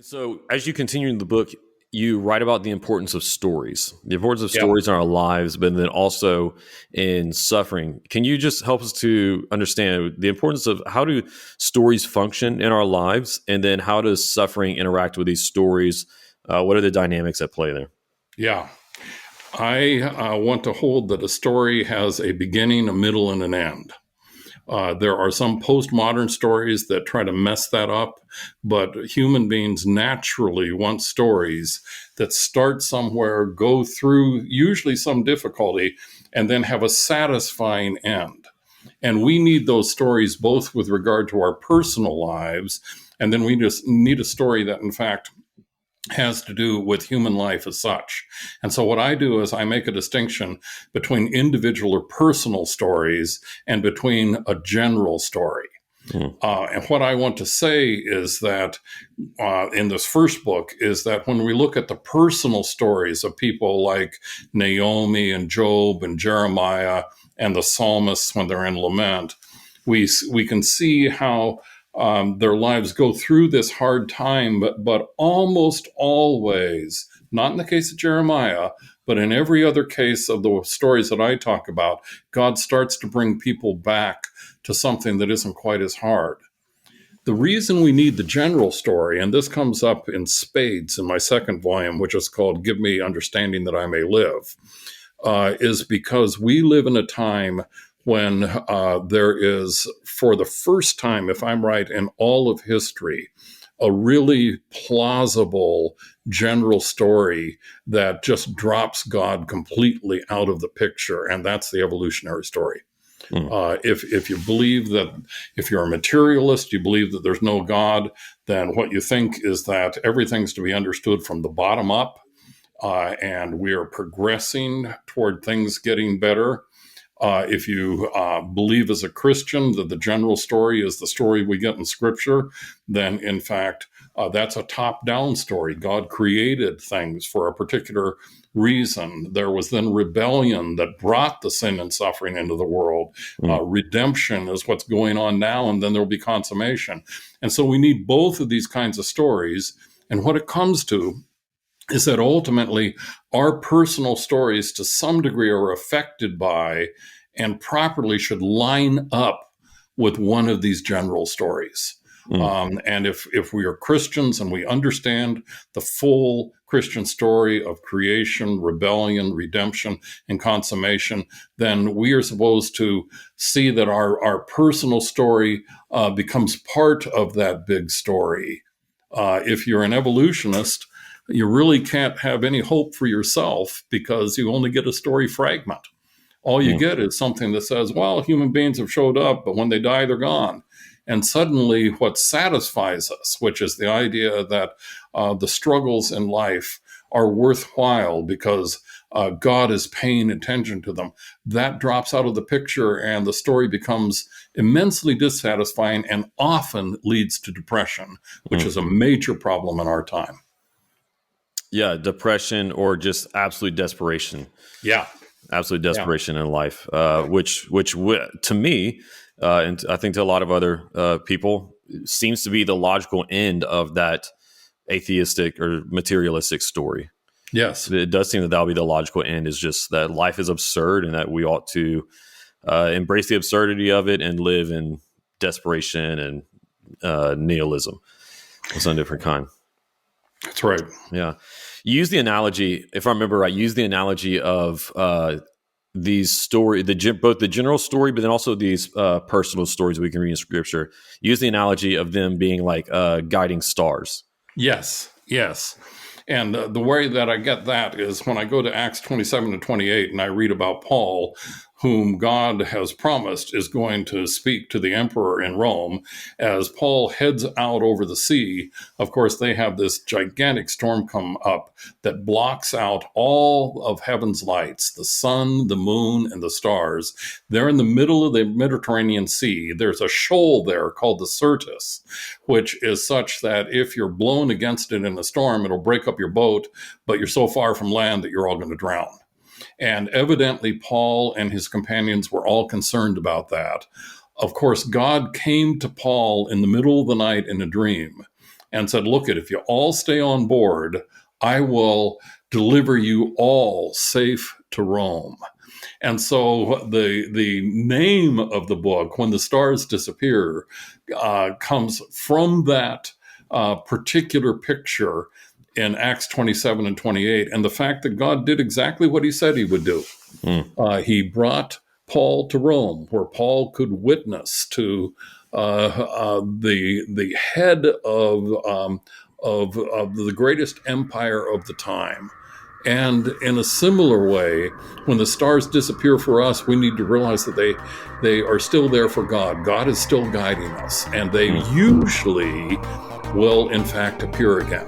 So, as you continue in the book, you write about the importance of Yeah. stories in our lives, but then also in suffering. Can you just help us to understand the importance of how do stories function in our lives, and then how does suffering interact with these stories? What are the dynamics at play there? Yeah. I want to hold that a story has a beginning, a middle, and an end. There are some postmodern stories that try to mess that up, but human beings naturally want stories that start somewhere, go through usually some difficulty, and then have a satisfying end. And we need those stories both with regard to our personal lives, and then we just need a story that, in fact, has to do with human life as such. And so what I do is I make a distinction between individual or personal stories and between a general story. And what I want to say is that in this first book is that when we look at the personal stories of people like Naomi and Job and Jeremiah and the psalmists when they're in lament, we can see how their lives go through this hard time, but almost always, not in the case of Jeremiah, but in every other case of the stories that I talk about, God starts to bring people back to something that isn't quite as hard. The reason we need the general story, and this comes up in spades in my second volume, which is called Give Me Understanding That I May Live, is because we live in a time when there is, for the first time, if I'm right, in all of history, a really plausible general story that just drops God completely out of the picture, and that's the evolutionary story. If you believe that, if you're a materialist, you believe that there's no God, then what you think is that everything's to be understood from the bottom up, and we are progressing toward things getting better. If you believe as a Christian that the general story is the story we get in Scripture, then in fact, that's a top-down story. God created things for a particular reason. There was then rebellion that brought the sin and suffering into the world. Redemption is what's going on now, and then there'll be consummation. And so we need both of these kinds of stories. And what it comes to is that ultimately our personal stories to some degree are affected by and properly should line up with one of these general stories. And if we are Christians and we understand the full Christian story of creation, rebellion, redemption, and consummation, then we are supposed to see that our personal story becomes part of that big story. If you're an evolutionist, you really can't have any hope for yourself because you only get a story fragment. All you get is something that says, well, human beings have showed up, but when they die, they're gone. And suddenly what satisfies us, which is the idea that the struggles in life are worthwhile because God is paying attention to them, that drops out of the picture and the story becomes immensely dissatisfying and often leads to depression, which is a major problem in our time. Yeah, depression or just absolute desperation. Yeah. Absolute desperation in life, which to me, and I think to a lot of other people, seems to be the logical end of that atheistic or materialistic story. Yes. It does seem that that'll be the logical end, is just that life is absurd and that we ought to embrace the absurdity of it and live in desperation and nihilism of some different kind. That's right. Yeah. You use the analogy, if I remember right, use the analogy of these story, both the general story, but then also these personal stories we can read in Scripture. Use the analogy of them being like guiding stars. Yes. And the way that I get that is when I go to Acts 27 to 28 and I read about Paul, whom God has promised is going to speak to the emperor in Rome. As Paul heads out over the sea, of course, they have this gigantic storm come up that blocks out all of heaven's lights, the sun, the moon, and the stars. They're in the middle of the Mediterranean Sea. There's a shoal there called the Syrtis, which is such that if you're blown against it in a storm, it'll break up your boat, but you're so far from land that you're all going to drown. And evidently, Paul and his companions were all concerned about that. Of course, God came to Paul in the middle of the night in a dream and said, look, if you all stay on board, I will deliver you all safe to Rome. And so the name of the book, When the Stars Disappear, comes from that particular picture in Acts 27 and 28, and the fact that God did exactly what he said he would do. He brought Paul to Rome, where Paul could witness to the head of the greatest empire of the time. And in a similar way, when the stars disappear for us, we need to realize that they are still there for God. God is still guiding us, and they usually will, in fact, appear again.